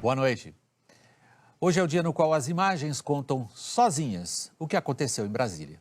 Boa noite. Hoje é o dia no qual as imagens contam sozinhas o que aconteceu em Brasília.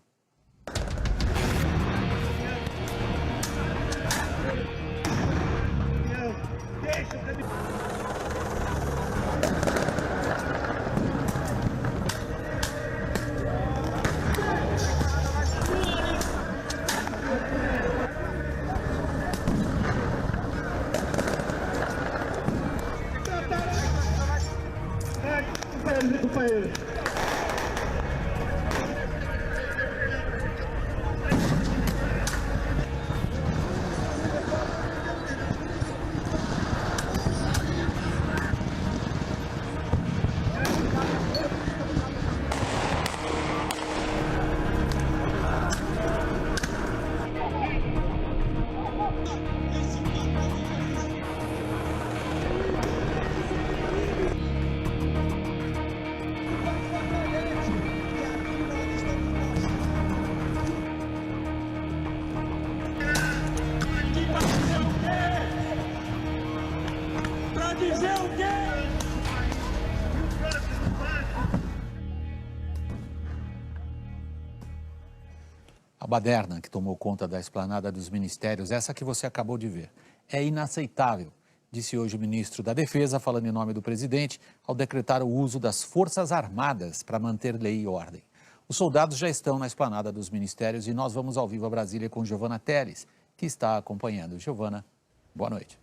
A baderna que tomou conta da esplanada dos ministérios, essa que você acabou de ver, é inaceitável, disse hoje o ministro da Defesa, falando em nome do presidente, ao decretar o uso das Forças Armadas para manter lei e ordem. Os soldados já estão na esplanada dos ministérios e nós vamos ao vivo a Brasília com Giovana Teles, que está acompanhando. Giovana, boa noite.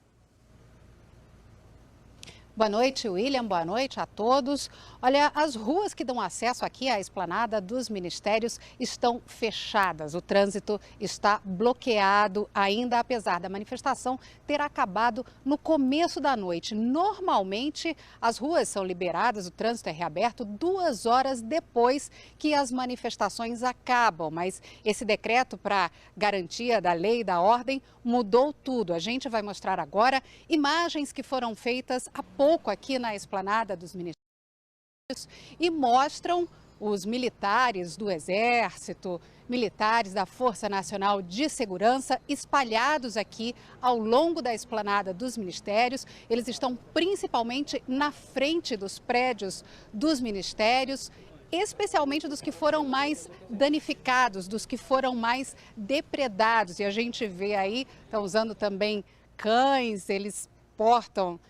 Boa noite, William. Boa noite a todos. Olha, as ruas que dão acesso aqui à esplanada dos ministérios estão fechadas. O trânsito está bloqueado ainda, apesar da manifestação ter acabado no começo da noite. Normalmente, as ruas são liberadas, o trânsito é reaberto 2 horas depois que as manifestações acabam. Mas esse decreto para garantia da lei e da ordem mudou tudo. A gente vai mostrar agora imagens que foram feitas há pouco aqui na esplanada dos ministérios e mostram os militares do Exército, militares da Força Nacional de Segurança espalhados aqui ao longo da esplanada dos ministérios. Eles estão principalmente na frente dos prédios dos ministérios, especialmente dos que foram mais danificados, dos que foram mais depredados. E a gente vê aí, estão usando também cães, eles portam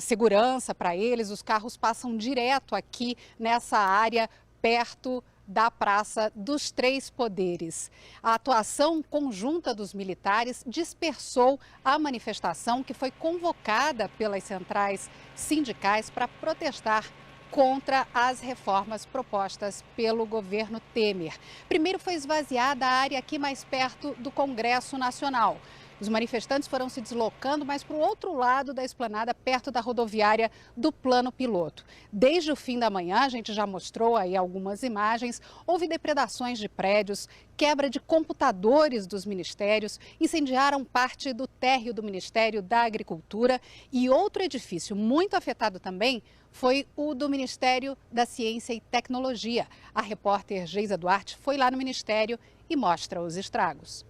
segurança para eles, os carros passam direto aqui nessa área perto da Praça dos Três Poderes. A atuação conjunta dos militares dispersou a manifestação que foi convocada pelas centrais sindicais para protestar contra as reformas propostas pelo governo Temer. Primeiro foi esvaziada a área aqui mais perto do Congresso Nacional. Os manifestantes foram se deslocando mais para o outro lado da esplanada, perto da rodoviária do Plano Piloto. Desde o fim da manhã, a gente já mostrou aí algumas imagens, houve depredações de prédios, quebra de computadores dos ministérios, incendiaram parte do térreo do Ministério da Agricultura e outro edifício muito afetado também foi o do Ministério da Ciência e Tecnologia. A repórter Geisa Duarte foi lá no Ministério e mostra os estragos.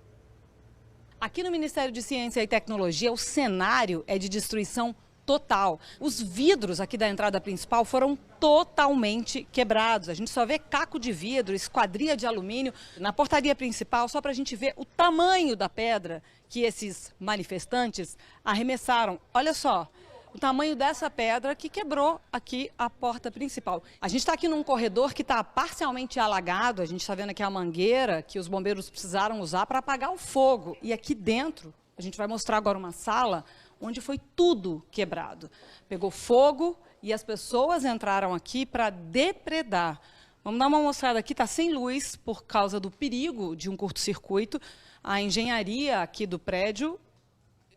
Aqui no Ministério de Ciência e Tecnologia, o cenário é de destruição total. Os vidros aqui da entrada principal foram totalmente quebrados. A gente só vê caco de vidro, esquadria de alumínio. Na portaria principal, só para a gente ver o tamanho da pedra que esses manifestantes arremessaram. Olha só, o tamanho dessa pedra que quebrou aqui a porta principal. A gente está aqui num corredor que está parcialmente alagado, a gente está vendo aqui a mangueira que os bombeiros precisaram usar para apagar o fogo. E aqui dentro, a gente vai mostrar agora uma sala onde foi tudo quebrado. Pegou fogo e as pessoas entraram aqui para depredar. Vamos dar uma mostrada aqui, está sem luz por causa do perigo de um curto-circuito. A engenharia aqui do prédio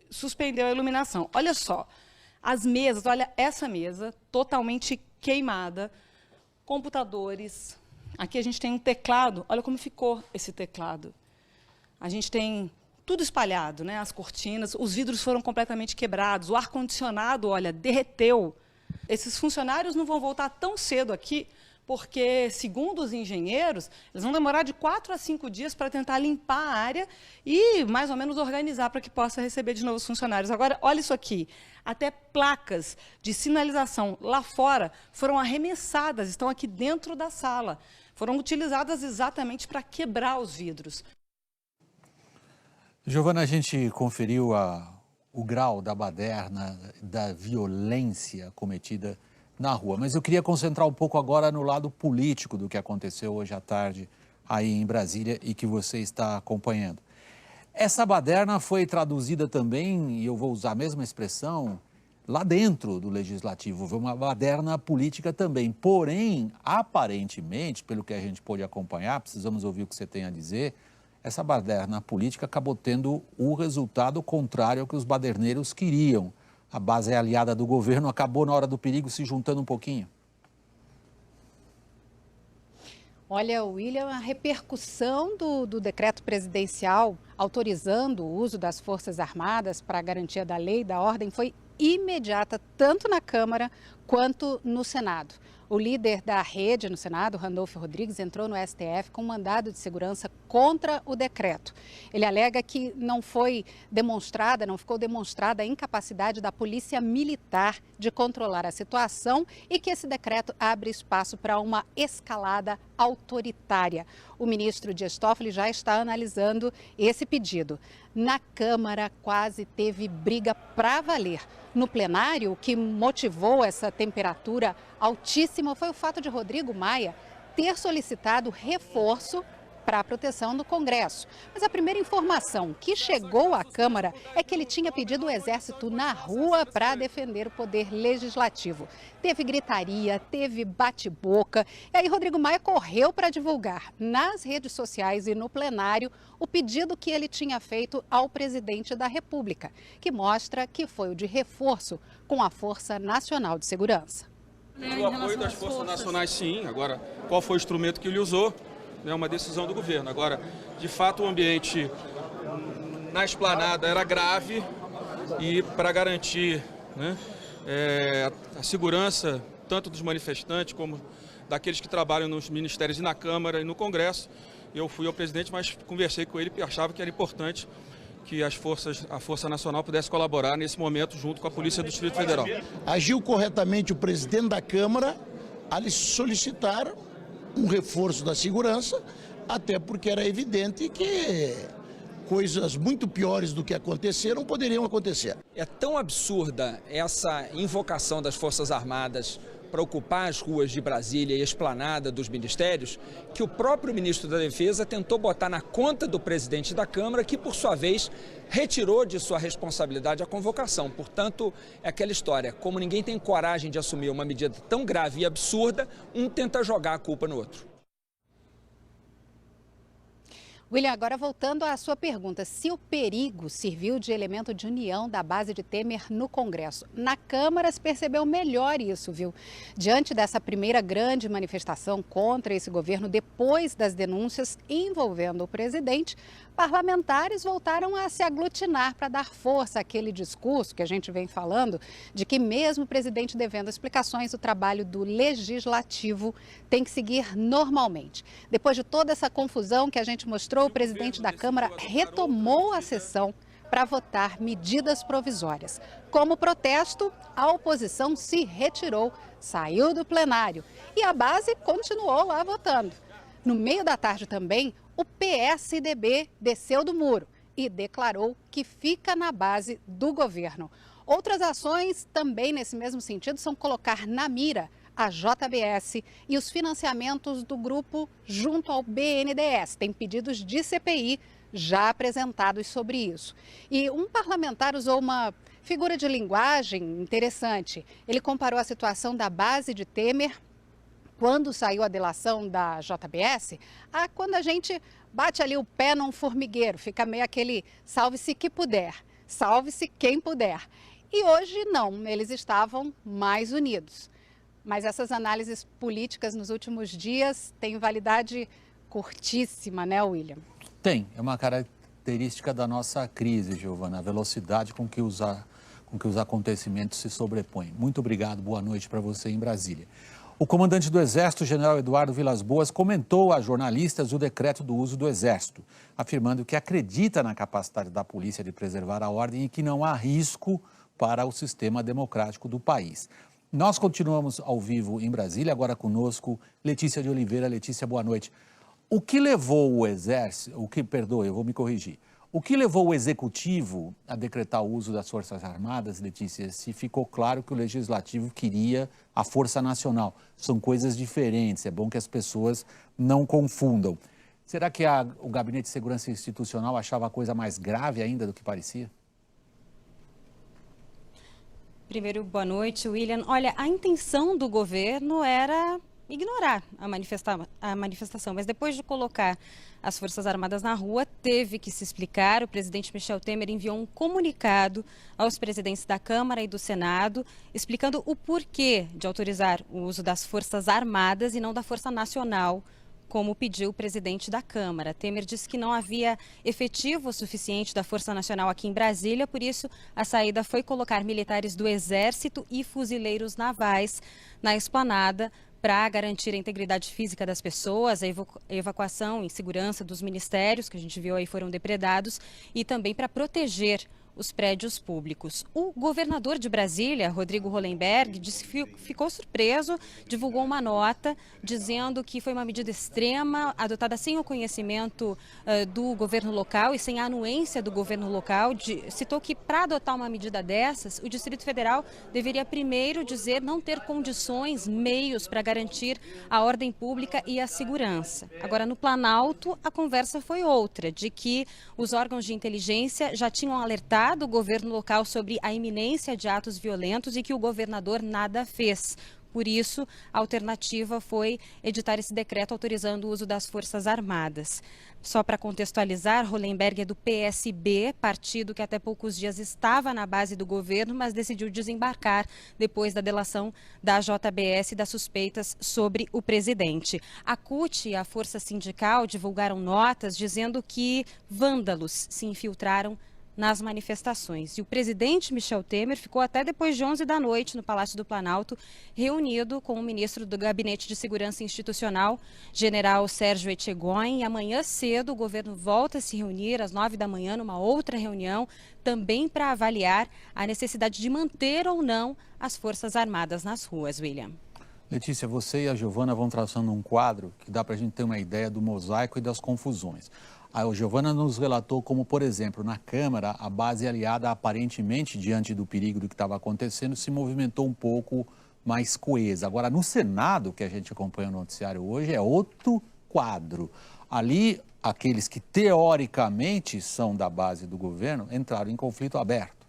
suspendeu a iluminação. Olha só. As mesas, olha essa mesa totalmente queimada, computadores. Aqui a gente tem um teclado, olha como ficou esse teclado. A gente tem tudo espalhado, né? As cortinas, os vidros foram completamente quebrados, o ar-condicionado, olha, derreteu. Esses funcionários não vão voltar tão cedo aqui, porque, segundo os engenheiros, eles vão demorar de 4 a 5 dias para tentar limpar a área e, mais ou menos, organizar para que possa receber de novo os funcionários. Agora, olha isso aqui. Até placas de sinalização lá fora foram arremessadas, estão aqui dentro da sala. Foram utilizadas exatamente para quebrar os vidros. Giovana, a gente conferiu o grau da baderna, da violência cometida na rua, mas eu queria concentrar um pouco agora no lado político do que aconteceu hoje à tarde aí em Brasília e que você está acompanhando. Essa baderna foi traduzida também, e eu vou usar a mesma expressão, lá dentro do Legislativo, foi uma baderna política também. Porém, aparentemente, pelo que a gente pôde acompanhar, precisamos ouvir o que você tem a dizer, essa baderna política acabou tendo o resultado contrário ao que os baderneiros queriam. A base aliada do governo acabou, na hora do perigo, se juntando um pouquinho. Olha, William, a repercussão do decreto presidencial autorizando o uso das Forças Armadas para a garantia da lei e da ordem foi imediata, tanto na Câmara quanto no Senado. O líder da rede no Senado, Randolfo Rodrigues, entrou no STF com um mandado de segurança contra o decreto. Ele alega que não ficou demonstrada a incapacidade da Polícia Militar de controlar a situação e que esse decreto abre espaço para uma escalada autoritária. O ministro Dias Toffoli já está analisando esse pedido. Na Câmara quase teve briga para valer. No plenário, o que motivou essa temperatura altíssima foi o fato de Rodrigo Maia ter solicitado reforço para a proteção do Congresso. Mas a primeira informação que chegou à Câmara é que ele tinha pedido o Exército na rua para defender o poder legislativo. Teve gritaria, teve bate-boca, e aí Rodrigo Maia correu para divulgar nas redes sociais e no plenário o pedido que ele tinha feito ao presidente da República, que mostra que foi o de reforço com a Força Nacional de Segurança. O apoio das Forças Nacionais, sim. Agora, qual foi o instrumento que ele usou? É uma decisão do governo. Agora, de fato, o ambiente na esplanada era grave e para garantir, né, a segurança tanto dos manifestantes como daqueles que trabalham nos ministérios e na Câmara e no Congresso, eu fui ao presidente, mas conversei com ele e achava que era importante que a Força Nacional pudesse colaborar nesse momento junto com a Polícia do Distrito Federal. Agiu corretamente o presidente da Câmara a lhe solicitar um reforço da segurança, até porque era evidente que coisas muito piores do que aconteceram poderiam acontecer. É tão absurda essa invocação das Forças Armadas para ocupar as ruas de Brasília e a esplanada dos ministérios, que o próprio ministro da Defesa tentou botar na conta do presidente da Câmara, que, por sua vez, retirou de sua responsabilidade a convocação. Portanto, é aquela história, como ninguém tem coragem de assumir uma medida tão grave e absurda, um tenta jogar a culpa no outro. William, agora voltando à sua pergunta, se o perigo serviu de elemento de união da base de Temer no Congresso. Na Câmara se percebeu melhor isso, viu? Diante dessa primeira grande manifestação contra esse governo, depois das denúncias envolvendo o presidente, parlamentares voltaram a se aglutinar para dar força àquele discurso que a gente vem falando, de que mesmo o presidente devendo explicações, o trabalho do legislativo tem que seguir normalmente. Depois de toda essa confusão que a gente mostrou, o presidente da Câmara retomou a sessão para votar medidas provisórias. Como protesto, a oposição se retirou, saiu do plenário e a base continuou lá votando. No meio da tarde também, o PSDB desceu do muro e declarou que fica na base do governo. Outras ações também nesse mesmo sentido são colocar na mira a JBS e os financiamentos do grupo junto ao BNDES. Tem pedidos de CPI já apresentados sobre isso. E um parlamentar usou uma figura de linguagem interessante. Ele comparou a situação da base de Temer quando saiu a delação da JBS, quando a gente bate ali o pé num formigueiro, fica meio aquele salve-se que puder, salve-se quem puder. E hoje não, eles estavam mais unidos. Mas essas análises políticas nos últimos dias têm validade curtíssima, né, William? Tem, é uma característica da nossa crise, Giovana, a velocidade com que os acontecimentos se sobrepõem. Muito obrigado, boa noite para você em Brasília. O comandante do Exército, general Eduardo Vilas Boas, comentou a jornalistas o decreto do uso do Exército, afirmando que acredita na capacidade da polícia de preservar a ordem e que não há risco para o sistema democrático do país. Nós continuamos ao vivo em Brasília, agora conosco Letícia de Oliveira. Letícia, boa noite. O que levou o Exército, eu vou me corrigir. O que levou o Executivo a decretar o uso das Forças Armadas, Letícia, se ficou claro que o Legislativo queria a Força Nacional? São coisas diferentes, é bom que as pessoas não confundam. Será que o Gabinete de Segurança Institucional achava a coisa mais grave ainda do que parecia? Primeiro, boa noite, William. Olha, a intenção do governo era ignorar a manifestação, mas depois de colocar as Forças Armadas na rua, teve que se explicar. O presidente Michel Temer enviou um comunicado aos presidentes da Câmara e do Senado, explicando o porquê de autorizar o uso das Forças Armadas e não da Força Nacional, como pediu o presidente da Câmara. Temer disse que não havia efetivo suficiente da Força Nacional aqui em Brasília, por isso a saída foi colocar militares do Exército e fuzileiros navais na esplanada para garantir a integridade física das pessoas, a evacuação e segurança dos ministérios, que a gente viu aí foram depredados, e também para proteger os prédios públicos. O governador de Brasília, Rodrigo Hollenberg, disse que ficou surpreso, divulgou uma nota dizendo que foi uma medida extrema, adotada sem o conhecimento do governo local e sem a anuência do governo local. Citou que para adotar uma medida dessas, o Distrito Federal deveria primeiro dizer não ter condições, meios para garantir a ordem pública e a segurança. Agora, no Planalto, a conversa foi outra, de que os órgãos de inteligência já tinham alertado o governo local sobre a iminência de atos violentos e que o governador nada fez. Por isso, a alternativa foi editar esse decreto autorizando o uso das Forças Armadas. Só para contextualizar, Hollenberg é do PSB, partido que até poucos dias estava na base do governo, mas decidiu desembarcar depois da delação da JBS e das suspeitas sobre o presidente. A CUT e a Força Sindical divulgaram notas dizendo que vândalos se infiltraram nas manifestações. E o presidente Michel Temer ficou até depois de 11 da noite no Palácio do Planalto, reunido com o ministro do Gabinete de Segurança Institucional, general Sérgio Etchegóin. E amanhã cedo o governo volta a se reunir às 9 da manhã numa outra reunião, também para avaliar a necessidade de manter ou não as Forças Armadas nas ruas, William. Letícia, você e a Giovana vão traçando um quadro que dá para a gente ter uma ideia do mosaico e das confusões. A Giovana nos relatou como, por exemplo, na Câmara, a base aliada aparentemente, diante do perigo do que estava acontecendo, se movimentou um pouco mais coesa. Agora, no Senado, que a gente acompanha no noticiário hoje, é outro quadro. Ali, aqueles que teoricamente são da base do governo entraram em conflito aberto.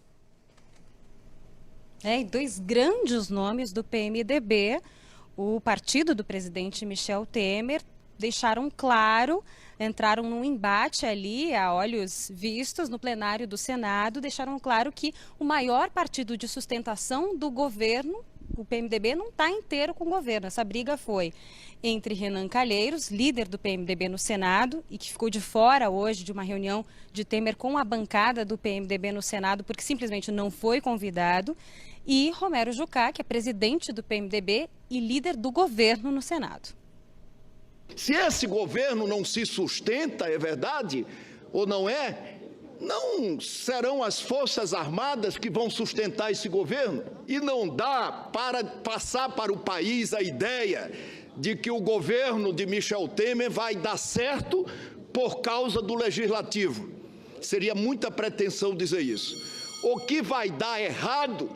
E dois grandes nomes do PMDB, o partido do presidente Michel Temer, deixaram claro, entraram num embate ali, a olhos vistos, no plenário do Senado, deixaram claro que o maior partido de sustentação do governo, o PMDB, não está inteiro com o governo. Essa briga foi entre Renan Calheiros, líder do PMDB no Senado, e que ficou de fora hoje de uma reunião de Temer com a bancada do PMDB no Senado, porque simplesmente não foi convidado, e Romero Jucá, que é presidente do PMDB e líder do governo no Senado. Se esse governo não se sustenta, é verdade ou não é, não serão as Forças Armadas que vão sustentar esse governo. E não dá para passar para o país a ideia de que o governo de Michel Temer vai dar certo por causa do Legislativo. Seria muita pretensão dizer isso. O que vai dar errado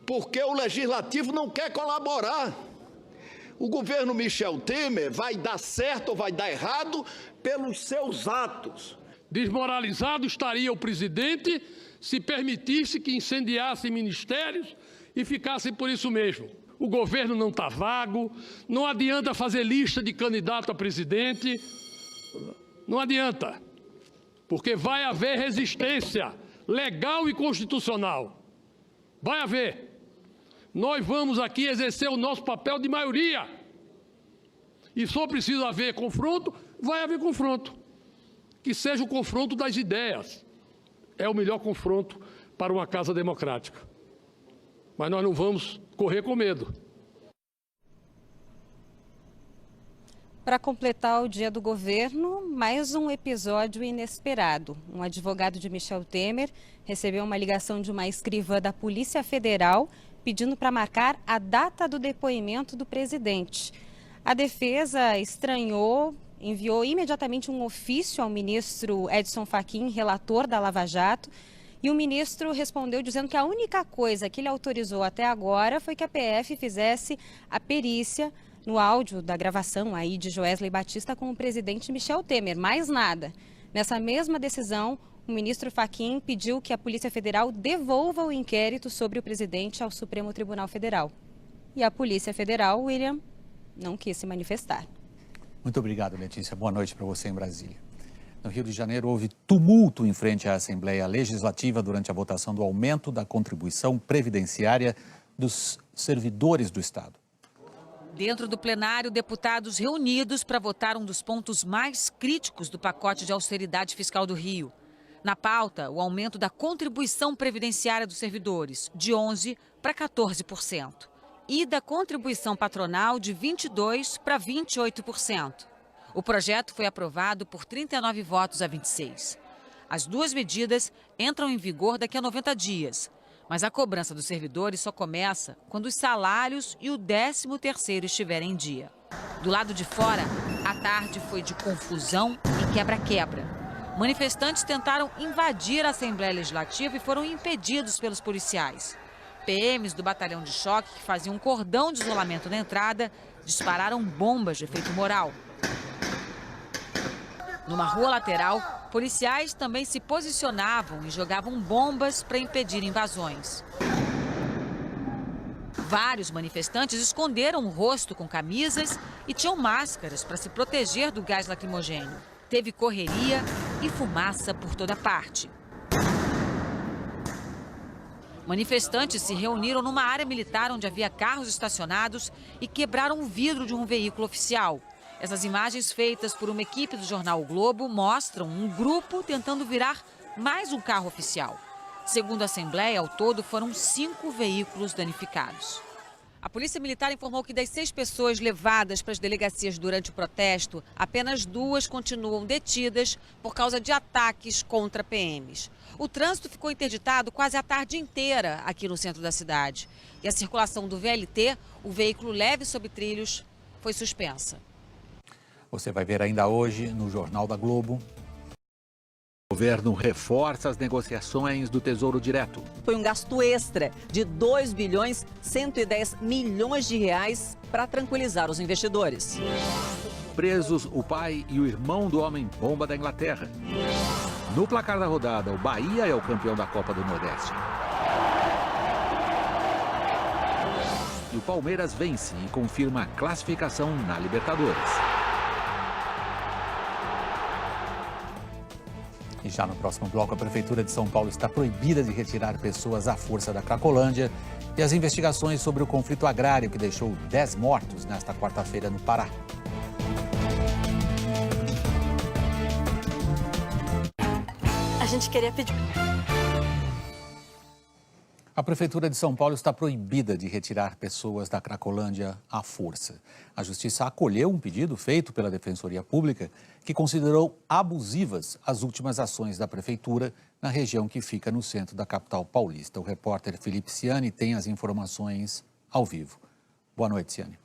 porque o Legislativo não quer colaborar. O governo Michel Temer vai dar certo ou vai dar errado pelos seus atos. Desmoralizado estaria o presidente se permitisse que incendiassem ministérios e ficassem por isso mesmo. O governo não está vago, não adianta fazer lista de candidato a presidente, não adianta, porque vai haver resistência legal e constitucional. Vai haver. Nós vamos aqui exercer o nosso papel de maioria. E só precisa haver confronto, vai haver confronto. Que seja o confronto das ideias. É o melhor confronto para uma casa democrática. Mas nós não vamos correr com medo. para completar o dia do governo, mais um episódio inesperado. Um advogado de Michel Temer recebeu uma ligação de uma escrivã da Polícia Federal pedindo para marcar a data do depoimento do presidente. A defesa estranhou, enviou imediatamente um ofício ao ministro Edson Fachin, relator da Lava Jato, e o ministro respondeu dizendo que a única coisa que ele autorizou até agora foi que a PF fizesse a perícia no áudio da gravação aí de Joesley Batista com o presidente Michel Temer, mais nada. Nessa mesma decisão, o ministro Fachin pediu que a Polícia Federal devolva o inquérito sobre o presidente ao Supremo Tribunal Federal. E a Polícia Federal, William, não quis se manifestar. Muito obrigado, Letícia. Boa noite para você em Brasília. No Rio de Janeiro, houve tumulto em frente à Assembleia Legislativa durante a votação do aumento da contribuição previdenciária dos servidores do Estado. Dentro do plenário, deputados reunidos para votar um dos pontos mais críticos do pacote de austeridade fiscal do Rio. Na pauta, o aumento da contribuição previdenciária dos servidores, de 11% para 14%. E da contribuição patronal, de 22% para 28%. O projeto foi aprovado por 39 votos a 26. As duas medidas entram em vigor daqui a 90 dias. Mas a cobrança dos servidores só começa quando os salários e o 13º estiverem em dia. Do lado de fora, a tarde foi de confusão e quebra-quebra. Manifestantes tentaram invadir a Assembleia Legislativa e foram impedidos pelos policiais. PMs do batalhão de choque, que faziam um cordão de isolamento na entrada, dispararam bombas de efeito moral. Numa rua lateral, policiais também se posicionavam e jogavam bombas para impedir invasões. Vários manifestantes esconderam o rosto com camisas e tinham máscaras para se proteger do gás lacrimogêneo. Teve correria e fumaça por toda parte. Manifestantes se reuniram numa área militar onde havia carros estacionados e quebraram o vidro de um veículo oficial. Essas imagens feitas por uma equipe do jornal O Globo mostram um grupo tentando virar mais um carro oficial. Segundo a Assembleia, ao todo foram 5 veículos danificados. A Polícia Militar informou que das 6 pessoas levadas para as delegacias durante o protesto, apenas 2 continuam detidas por causa de ataques contra PMs. O trânsito ficou interditado quase a tarde inteira aqui no centro da cidade. E a circulação do VLT, o veículo leve sob trilhos, foi suspensa. Você vai ver ainda hoje no Jornal da Globo. O governo reforça as negociações do Tesouro Direto. Foi um gasto extra de 2 bilhões 110 milhões de reais para tranquilizar os investidores. Presos o pai e o irmão do homem-bomba da Inglaterra. No placar da rodada, o Bahia é o campeão da Copa do Nordeste. E o Palmeiras vence e confirma a classificação na Libertadores. E já no próximo bloco, a Prefeitura de São Paulo está proibida de retirar pessoas à força da Cracolândia e as investigações sobre o conflito agrário que deixou 10 mortos nesta quarta-feira no Pará. A gente queria pedir... A Prefeitura de São Paulo está proibida de retirar pessoas da Cracolândia à força. A Justiça acolheu um pedido feito pela Defensoria Pública que considerou abusivas as últimas ações da Prefeitura na região que fica no centro da capital paulista. O repórter Felipe Ciani tem as informações ao vivo. Boa noite, Ciani.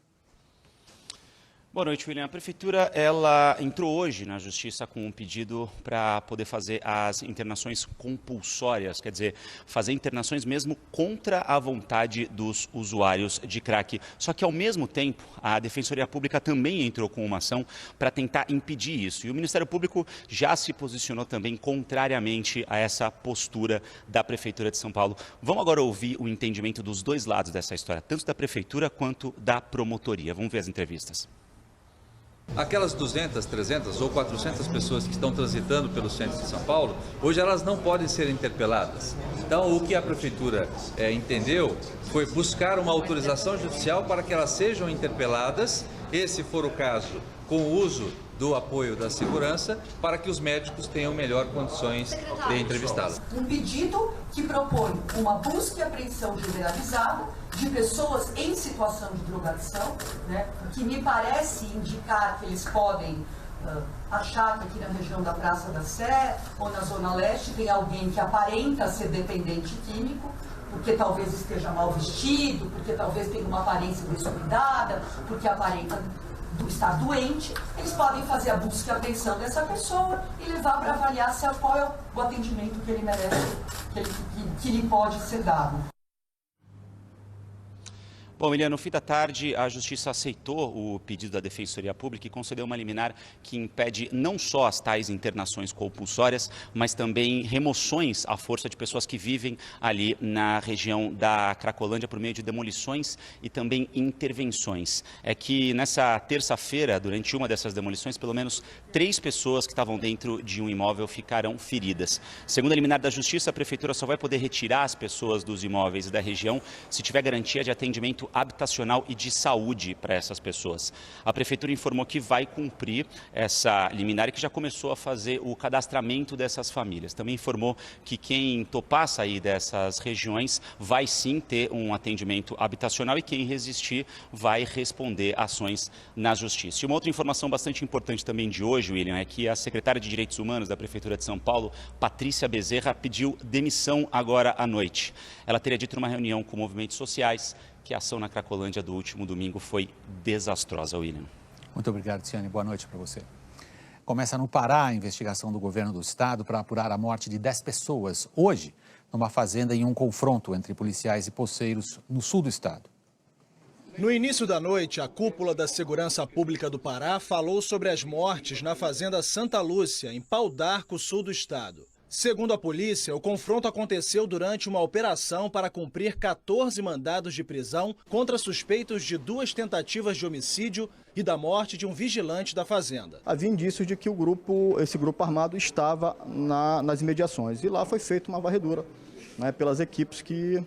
Boa noite, William. A Prefeitura ela entrou hoje na Justiça com um pedido para poder fazer as internações compulsórias, quer dizer, fazer internações mesmo contra a vontade dos usuários de crack. Só que, ao mesmo tempo, a Defensoria Pública também entrou com uma ação para tentar impedir isso. E o Ministério Público já se posicionou também contrariamente a essa postura da Prefeitura de São Paulo. Vamos agora ouvir o entendimento dos dois lados dessa história, tanto da Prefeitura quanto da Promotoria. Vamos ver as entrevistas. Aquelas 200, 300 ou 400 pessoas que estão transitando pelo centro de São Paulo, hoje elas não podem ser interpeladas. Então, o que a Prefeitura entendeu foi buscar uma autorização judicial para que elas sejam interpeladas, e se for o caso, com o uso do apoio da segurança, para que os médicos tenham melhor condições de entrevistá-las. Um pedido que propõe uma busca e apreensão generalizada de pessoas em situação de drogadição, né, que me parece indicar que eles podem achar que aqui na região da Praça da Sé ou na Zona Leste tem alguém que aparenta ser dependente químico, porque talvez esteja mal vestido, porque talvez tenha uma aparência descuidada, porque aparenta estar doente. Eles podem fazer a busca e a apreensão dessa pessoa e levar para avaliar qual é o atendimento que ele merece, que lhe pode ser dado. Bom, William, no fim da tarde, a Justiça aceitou o pedido da Defensoria Pública e concedeu uma liminar que impede não só as tais internações compulsórias, mas também remoções à força de pessoas que vivem ali na região da Cracolândia por meio de demolições e também intervenções. É que nessa terça-feira, durante uma dessas demolições, pelo menos 3 pessoas que estavam dentro de um imóvel ficaram feridas. Segundo a liminar da Justiça, a Prefeitura só vai poder retirar as pessoas dos imóveis e da região se tiver garantia de atendimento habitacional e de saúde para essas pessoas. A Prefeitura informou que vai cumprir essa liminar e que já começou a fazer o cadastramento dessas famílias. Também informou que quem topar sair dessas regiões vai sim ter um atendimento habitacional e quem resistir vai responder ações na Justiça. E uma outra informação bastante importante também de hoje, William, é que a secretária de Direitos Humanos da Prefeitura de São Paulo, Patrícia Bezerra, pediu demissão agora à noite. Ela teria dito numa reunião com movimentos sociais que a ação na Cracolândia do último domingo foi desastrosa, William. Muito obrigado, Tiane. Boa noite para você. Começa no Pará a investigação do governo do estado para apurar a morte de 10 pessoas, hoje, numa fazenda em um confronto entre policiais e poceiros no sul do estado. No início da noite, a cúpula da Segurança Pública do Pará falou sobre as mortes na fazenda Santa Lúcia, em Pau d'Arco, sul do estado. Segundo a polícia, o confronto aconteceu durante uma operação para cumprir 14 mandados de prisão contra suspeitos de 2 tentativas de homicídio e da morte de um vigilante da fazenda. Havia indícios de que esse grupo armado estava nas imediações e lá foi feita uma varredura, né, pelas equipes que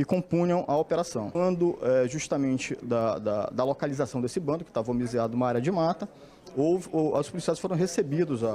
compunham a operação. Quando justamente da localização desse bando, que estava homiziado numa área de mata, os policiais foram recebidos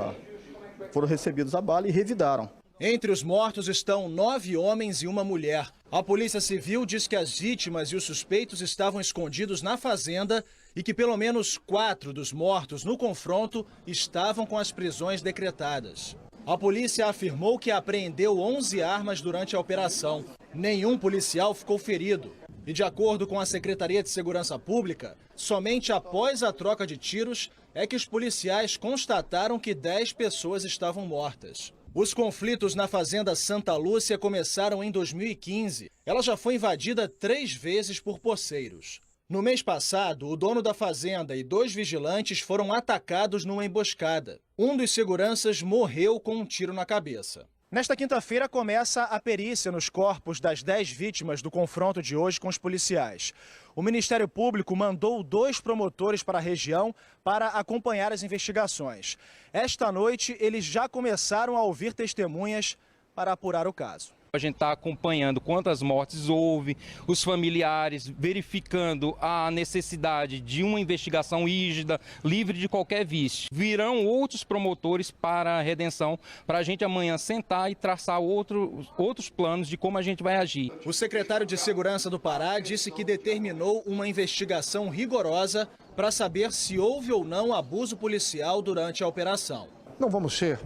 a bala e revidaram. Entre os mortos estão 9 homens e uma mulher. A Polícia Civil diz que as vítimas e os suspeitos estavam escondidos na fazenda e que pelo menos 4 dos mortos no confronto estavam com as prisões decretadas. A polícia afirmou que apreendeu 11 armas durante a operação. Nenhum policial ficou ferido. E de acordo com a Secretaria de Segurança Pública, somente após a troca de tiros é que os policiais constataram que 10 pessoas estavam mortas. Os conflitos na fazenda Santa Lúcia começaram em 2015. Ela já foi invadida 3 vezes por poceiros. No mês passado, o dono da fazenda e 2 vigilantes foram atacados numa emboscada. Um dos seguranças morreu com um tiro na cabeça. Nesta quinta-feira começa a perícia nos corpos das 10 vítimas do confronto de hoje com os policiais. O Ministério Público mandou 2 promotores para a região para acompanhar as investigações. Esta noite, eles já começaram a ouvir testemunhas para apurar o caso. A gente está acompanhando quantas mortes houve, os familiares, verificando a necessidade de uma investigação rígida, livre de qualquer vício. Virão outros promotores para a redenção, para a gente amanhã sentar e traçar outros planos de como a gente vai agir. O secretário de Segurança do Pará disse que determinou uma investigação rigorosa para saber se houve ou não abuso policial durante a operação. Não vamos ser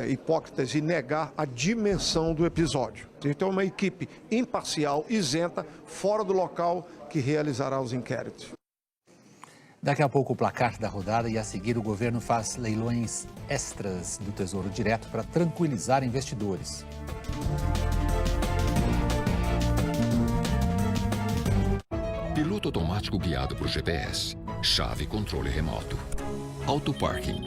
hipócritas e negar a dimensão do episódio. Então, uma equipe imparcial, isenta, fora do local, que realizará os inquéritos. Daqui a pouco o placar da rodada e a seguir o governo faz leilões extras do Tesouro Direto para tranquilizar investidores. Piloto automático guiado por GPS, chave controle remoto, auto-parking,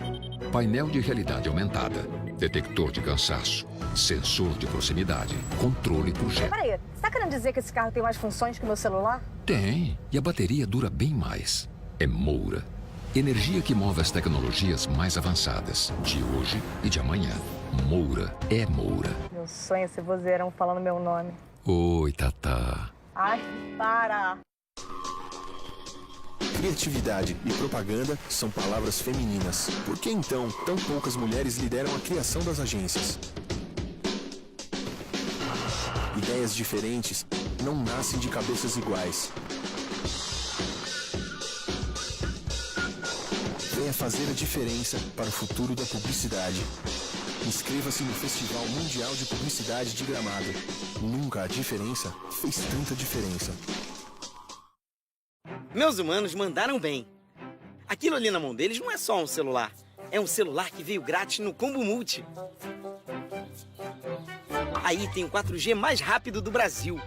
painel de realidade aumentada, detector de cansaço, sensor de proximidade, controle por GPS. Peraí, você está querendo dizer que esse carro tem mais funções que o meu celular? Tem, e a bateria dura bem mais. É Moura. Energia que move as tecnologias mais avançadas, de hoje e de amanhã. Moura é Moura. Meu sonho é ser vozeirão falando meu nome. Oi, Tatá. Ai, para! Criatividade e propaganda são palavras femininas. Por que então tão poucas mulheres lideram a criação das agências? Ideias diferentes não nascem de cabeças iguais. Venha fazer a diferença para o futuro da publicidade. Inscreva-se no Festival Mundial de Publicidade de Gramado. Nunca a diferença fez tanta diferença. Meus humanos mandaram bem. Aquilo ali na mão deles não é só um celular. É um celular que veio grátis no Combo Multi. Aí tem o 4G mais rápido do Brasil.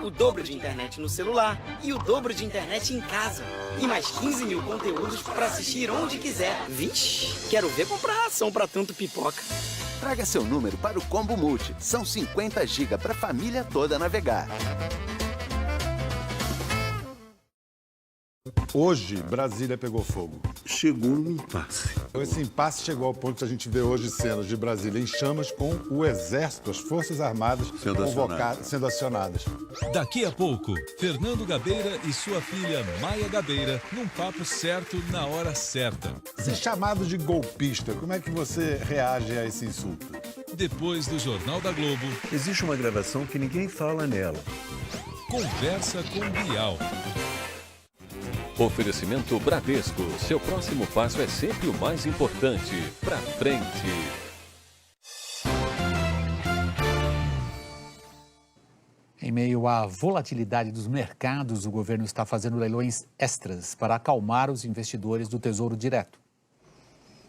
O dobro de internet no celular e o dobro de internet em casa. E mais 15 mil conteúdos para assistir onde quiser. Vixe, quero ver comprar ração para tanto pipoca. Traga seu número para o Combo Multi. São 50 GB para a família toda navegar. Hoje, Brasília pegou fogo. Chegou um impasse. Esse impasse chegou ao ponto de a gente ver hoje cenas de Brasília em chamas com o Exército, as Forças Armadas sendo acionadas. Daqui a pouco, Fernando Gabeira e sua filha Maia Gabeira num papo certo na hora certa. Esse chamado de golpista, como é que você reage a esse insulto? Depois do Jornal da Globo... Existe uma gravação que ninguém fala nela. Conversa com Bial. Oferecimento Bradesco. Seu próximo passo é sempre o mais importante. Pra frente. Em meio à volatilidade dos mercados, o governo está fazendo leilões extras para acalmar os investidores do Tesouro Direto.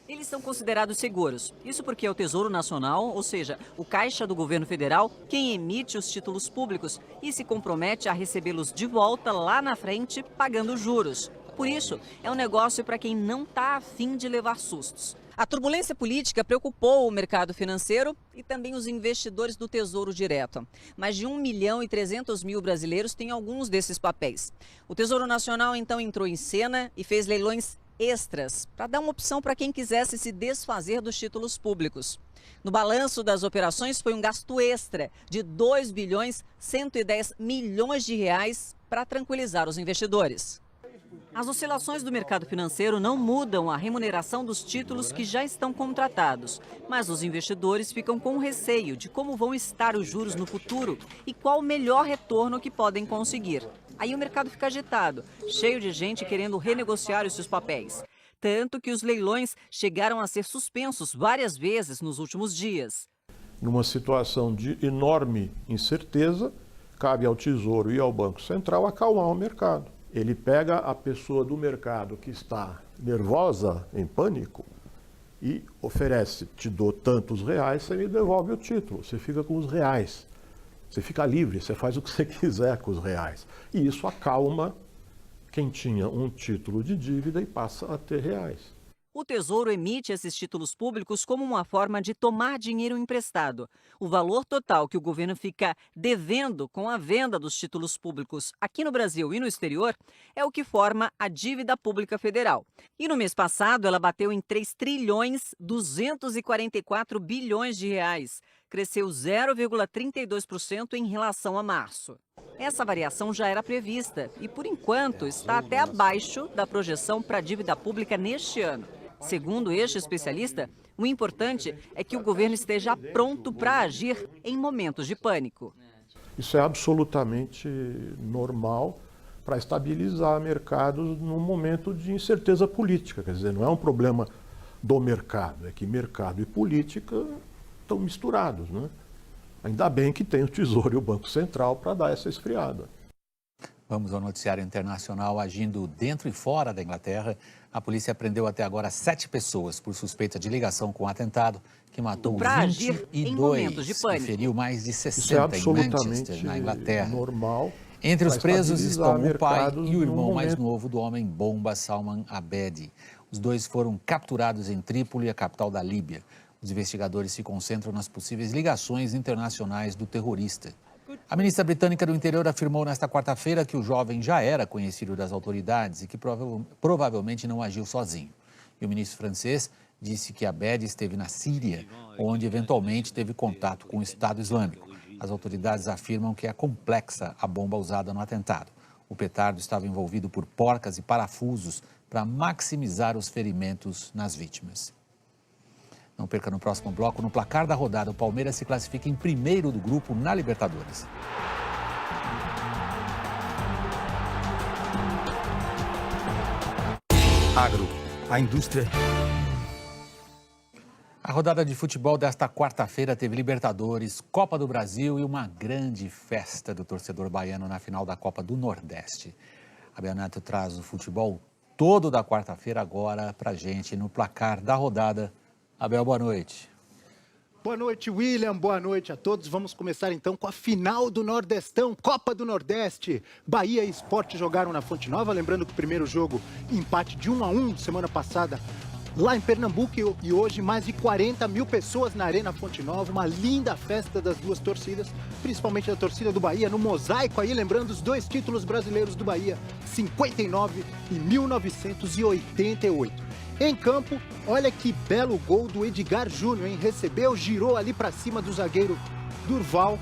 Eles são considerados seguros. Isso porque é o Tesouro Nacional, ou seja, o Caixa do Governo Federal, quem emite os títulos públicos e se compromete a recebê-los de volta lá na frente, pagando juros. Por isso, é um negócio para quem não está afim de levar sustos. A turbulência política preocupou o mercado financeiro e também os investidores do Tesouro Direto. Mais de 1.300.000 brasileiros têm alguns desses papéis. O Tesouro Nacional, então, entrou em cena e fez leilões extras, para dar uma opção para quem quisesse se desfazer dos títulos públicos. No balanço das operações foi um gasto extra de 2.110 bilhões de reais para tranquilizar os investidores. As oscilações do mercado financeiro não mudam a remuneração dos títulos que já estão contratados, mas os investidores ficam com receio de como vão estar os juros no futuro e qual o melhor retorno que podem conseguir. Aí o mercado fica agitado, cheio de gente querendo renegociar os seus papéis. Tanto que os leilões chegaram a ser suspensos várias vezes nos últimos dias. Numa situação de enorme incerteza, cabe ao Tesouro e ao Banco Central acalmar o mercado. Ele pega a pessoa do mercado que está nervosa, em pânico, e oferece, te dou tantos reais, você me devolve o título, você fica com os reais. Você fica livre, você faz o que você quiser com os reais. E isso acalma quem tinha um título de dívida e passa a ter reais. O Tesouro emite esses títulos públicos como uma forma de tomar dinheiro emprestado. O valor total que o governo fica devendo com a venda dos títulos públicos aqui no Brasil e no exterior é o que forma a dívida pública federal. E no mês passado ela bateu em 3.244 bilhões de reais. Cresceu 0,32% em relação a março. Essa variação já era prevista e, por enquanto, está até abaixo da projeção para a dívida pública neste ano. Segundo este especialista, o importante é que o governo esteja pronto para agir em momentos de pânico. Isso é absolutamente normal para estabilizar mercados num momento de incerteza política. Quer dizer, não é um problema do mercado, é que mercado e política estão misturados, né? Ainda bem que tem o Tesouro e o Banco Central para dar essa esfriada. Vamos ao noticiário internacional. Agindo dentro e fora da Inglaterra, a polícia prendeu até agora 7 pessoas por suspeita de ligação com o atentado que matou 22 e feriu mais de 60 em Manchester, na Inglaterra. Normal. Entre os presos estão o pai e o irmão mais novo do homem-bomba, Salman Abedi. Os dois foram capturados em Trípoli, a capital da Líbia. Os investigadores se concentram nas possíveis ligações internacionais do terrorista. A ministra britânica do Interior afirmou nesta quarta-feira que o jovem já era conhecido das autoridades e que provavelmente não agiu sozinho. E o ministro francês disse que Abedi esteve na Síria, onde eventualmente teve contato com o Estado Islâmico. As autoridades afirmam que é complexa a bomba usada no atentado. O petardo estava envolvido por porcas e parafusos para maximizar os ferimentos nas vítimas. Não perca no próximo bloco. No placar da rodada, o Palmeiras se classifica em primeiro do grupo na Libertadores. Agro, a indústria. A rodada de futebol desta quarta-feira teve Libertadores, Copa do Brasil e uma grande festa do torcedor baiano na final da Copa do Nordeste. A Abel Neto traz o futebol todo da quarta-feira agora pra gente no placar da rodada. Abel, boa noite. Boa noite, William. Boa noite a todos. Vamos começar então com a final do Nordestão, Copa do Nordeste. Bahia e Sport jogaram na Fonte Nova. Lembrando que o primeiro jogo, empate de 1-1 semana passada, lá em Pernambuco, e hoje mais de 40 mil pessoas na Arena Fonte Nova. Uma linda festa das duas torcidas, principalmente da torcida do Bahia, no mosaico aí, lembrando os dois títulos brasileiros do Bahia, 59 e 1988. Em campo, olha que belo gol do Edgar Júnior, hein? Recebeu, girou ali para cima do zagueiro Durval,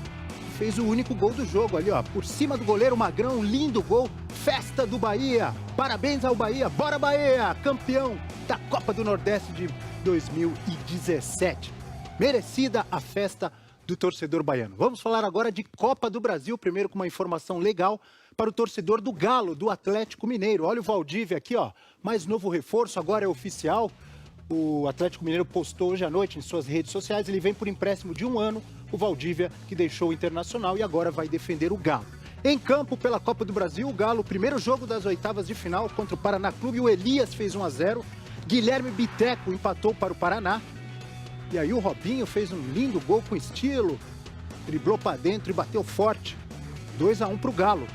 fez o único gol do jogo ali, ó, por cima do goleiro Magrão, lindo gol, festa do Bahia, parabéns ao Bahia, bora Bahia, campeão da Copa do Nordeste de 2017. Merecida a festa do torcedor baiano. Vamos falar agora de Copa do Brasil, primeiro com uma informação legal para o torcedor do Galo, do Atlético Mineiro. Olha o Valdívia aqui, ó, mais novo reforço, agora é oficial. O Atlético Mineiro postou hoje à noite em suas redes sociais, ele vem por empréstimo de 1 ano, o Valdívia, que deixou o Internacional e agora vai defender o Galo. Em campo, pela Copa do Brasil, o Galo, primeiro jogo das oitavas de final contra o Paraná Clube, o Elias fez 1-0, Guilherme Biteco empatou para o Paraná, e aí o Robinho fez um lindo gol com estilo, driblou para dentro e bateu forte, 2-1 para o Galo.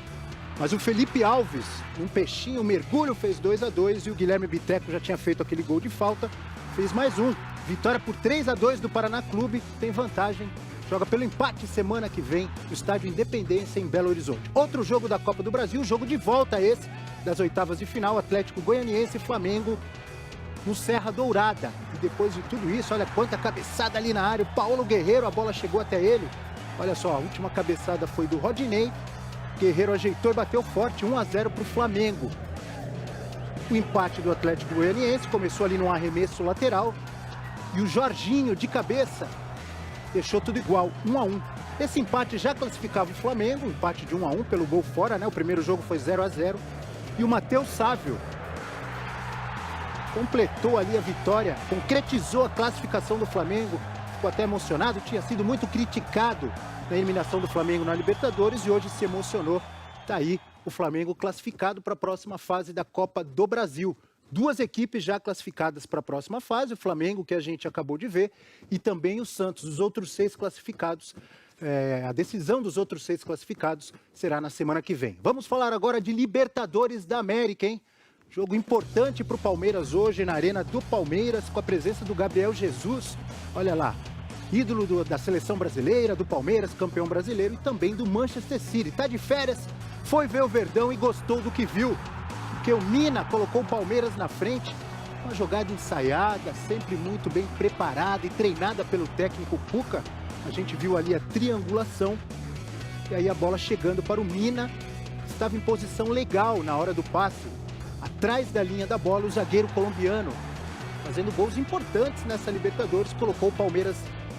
Mas o Felipe Alves, um peixinho, um mergulho, fez 2-2 e o Guilherme Biteco já tinha feito aquele gol de falta, fez mais um. Vitória por 3-2 do Paraná Clube, tem vantagem, joga pelo empate semana que vem no Estádio Independência em Belo Horizonte. Outro jogo da Copa do Brasil, jogo de volta esse, das oitavas de final, Atlético Goianiense e Flamengo no Serra Dourada. E depois de tudo isso, olha quanta cabeçada ali na área, o Paulo Guerreiro, a bola chegou até ele. Olha só, a última cabeçada foi do Rodinei, Guerreiro ajeitou e bateu forte, 1-0 para o Flamengo. O empate do Atlético Goianiense começou ali num arremesso lateral e o Jorginho, de cabeça, deixou tudo igual, 1-1. Esse empate já classificava o Flamengo, empate de 1-1 pelo gol fora, né? O primeiro jogo foi 0-0. E o Matheus Sávio completou ali a vitória, concretizou a classificação do Flamengo. Ficou até emocionado, tinha sido muito criticado na eliminação do Flamengo na Libertadores e hoje se emocionou. Tá aí o Flamengo classificado para a próxima fase da Copa do Brasil. Duas equipes já classificadas para a próxima fase, o Flamengo, que a gente acabou de ver, e também o Santos. Os outros 6 classificados, a decisão dos outros 6 classificados será na semana que vem. Vamos falar agora de Libertadores da América, hein? Jogo importante para o Palmeiras hoje na Arena do Palmeiras, com a presença do Gabriel Jesus. Olha lá, ídolo da seleção brasileira, do Palmeiras, campeão brasileiro, e também do Manchester City. Tá de férias, foi ver o Verdão e gostou do que viu. Porque o Mina colocou o Palmeiras na frente. Uma jogada ensaiada, sempre muito bem preparada e treinada pelo técnico Cuca. A gente viu ali a triangulação. E aí a bola chegando para o Mina. Estava em posição legal na hora do passe. Atrás da linha da bola, o zagueiro colombiano, fazendo gols importantes nessa Libertadores, colocou o Palmeiras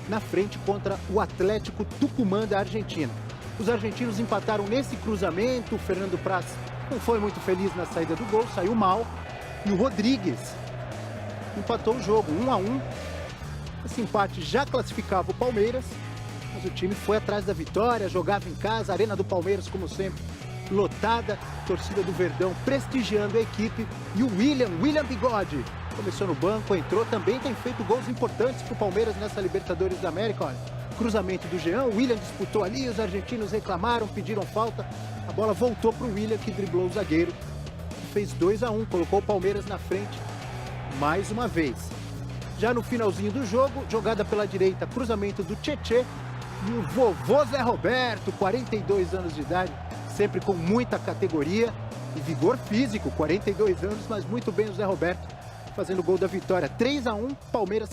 na frente contra o Atlético Tucumã da Argentina. Os argentinos empataram nesse cruzamento, o Fernando Praz não foi muito feliz na saída do gol, saiu mal, e o Rodrigues empatou o jogo, 1-1. Esse empate já classificava o Palmeiras, mas o time foi atrás da vitória, jogava em casa, a Arena do Palmeiras, como sempre, lotada, torcida do Verdão prestigiando a equipe, e o William Bigode, começou no banco, entrou, também tem feito gols importantes para o Palmeiras nessa Libertadores da América. Olha, cruzamento do Jean, o William disputou ali, os argentinos reclamaram, pediram falta, a bola voltou para o William, que driblou o zagueiro e fez 2-1, colocou o Palmeiras na frente mais uma vez. Já no finalzinho do jogo, jogada pela direita, cruzamento do Tchê, e o vovô Zé Roberto, 42 anos de idade, sempre com muita categoria e vigor físico, 42 anos, mas muito bem o Zé Roberto, fazendo o gol da vitória. 3-1, Palmeiras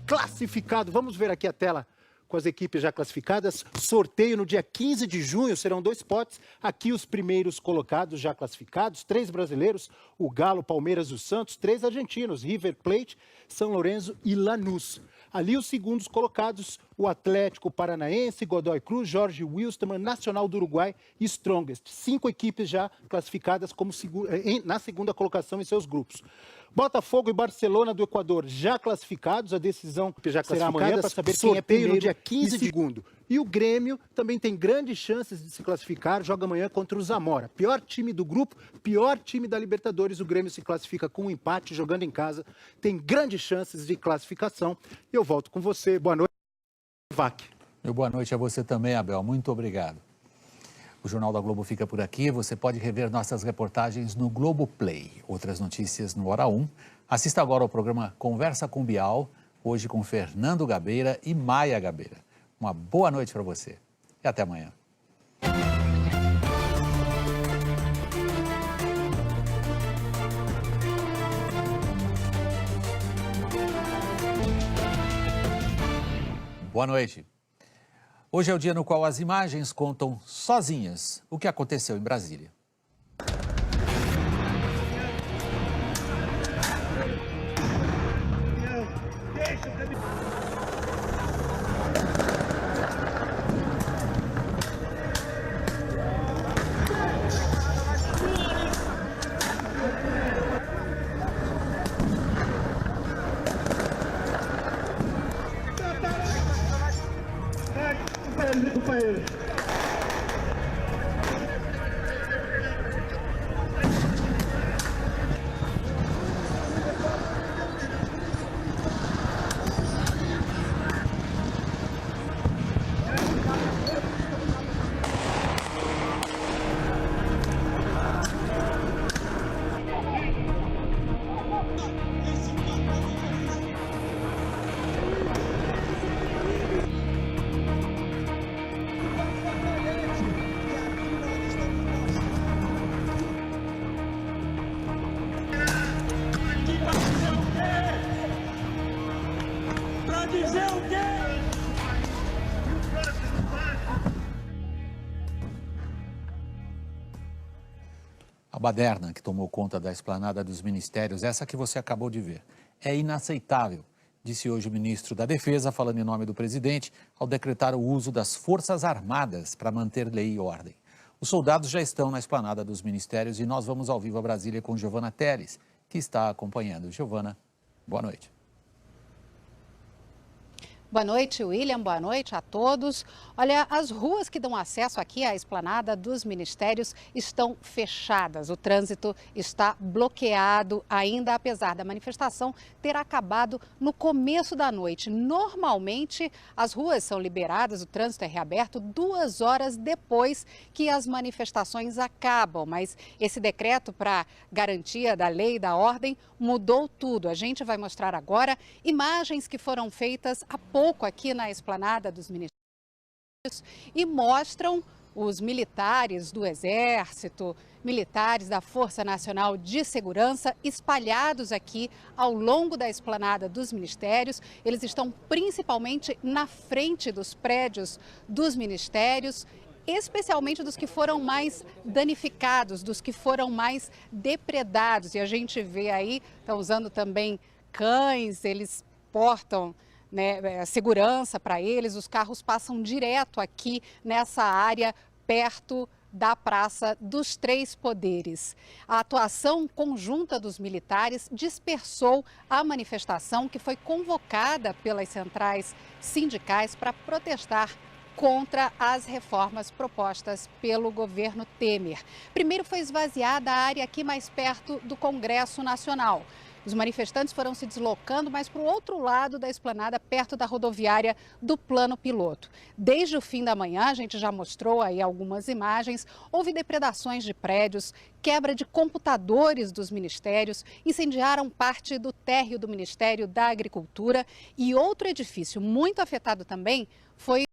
classificado. Vamos ver aqui a tela com as equipes já classificadas. Sorteio no dia 15 de junho, serão 2 potes. Aqui os primeiros colocados já classificados, 3 brasileiros, o Galo, Palmeiras e o Santos, 3 argentinos, River Plate, São Lourenço e Lanús. Ali os segundos colocados, o Atlético Paranaense, Godoy Cruz, Jorge Wilstermann, Nacional do Uruguai e Strongest. 5 equipes já classificadas como na segunda colocação em seus grupos. Botafogo e Barcelona do Equador já classificados, a decisão já será amanhã para saber quem é primeiro no dia 15 de segundo. E o Grêmio também tem grandes chances de se classificar, joga amanhã contra o Zamora. Pior time do grupo, pior time da Libertadores, o Grêmio se classifica com um empate, jogando em casa, tem grandes chances de classificação. Eu volto com você, boa noite, Vac. Meu boa noite a você também, Abel, muito obrigado. O Jornal da Globo fica por aqui. Você pode rever nossas reportagens no Globoplay. Outras notícias no Hora 1. Assista agora ao programa Conversa com Bial, hoje com Fernando Gabeira e Maia Gabeira. Uma boa noite para você e até amanhã. Boa noite. Hoje é o dia no qual as imagens contam sozinhas o que aconteceu em Brasília. A baderna que tomou conta da esplanada dos ministérios, essa que você acabou de ver, é inaceitável, disse hoje o ministro da Defesa, falando em nome do presidente, ao decretar o uso das Forças Armadas para manter lei e ordem. Os soldados já estão na esplanada dos ministérios e nós vamos ao vivo a Brasília com Giovana Teles, que está acompanhando. Giovana, boa noite. Boa noite, William. Boa noite a todos. Olha, as ruas que dão acesso aqui à esplanada dos ministérios estão fechadas. O trânsito está bloqueado ainda, apesar da manifestação ter acabado no começo da noite. Normalmente, as ruas são liberadas, o trânsito é reaberto 2 horas depois que as manifestações acabam. Mas esse decreto para garantia da lei e da ordem mudou tudo. A gente vai mostrar agora imagens que foram feitas há pouco aqui na esplanada dos ministérios e mostram os militares do Exército, militares da Força Nacional de Segurança espalhados aqui ao longo da esplanada dos ministérios. Eles estão principalmente na frente dos prédios dos ministérios, especialmente dos que foram mais danificados, dos que foram mais depredados. E a gente vê aí, estão usando também cães, eles portam segurança para eles, os carros passam direto aqui nessa área perto da Praça dos Três Poderes. A atuação conjunta dos militares dispersou a manifestação que foi convocada pelas centrais sindicais para protestar contra as reformas propostas pelo governo Temer. Primeiro foi esvaziada a área aqui mais perto do Congresso Nacional. Os manifestantes foram se deslocando mais para o outro lado da esplanada, perto da rodoviária do Plano Piloto. Desde o fim da manhã, a gente já mostrou aí algumas imagens, houve depredações de prédios, quebra de computadores dos ministérios, incendiaram parte do térreo do Ministério da Agricultura e outro edifício muito afetado também foi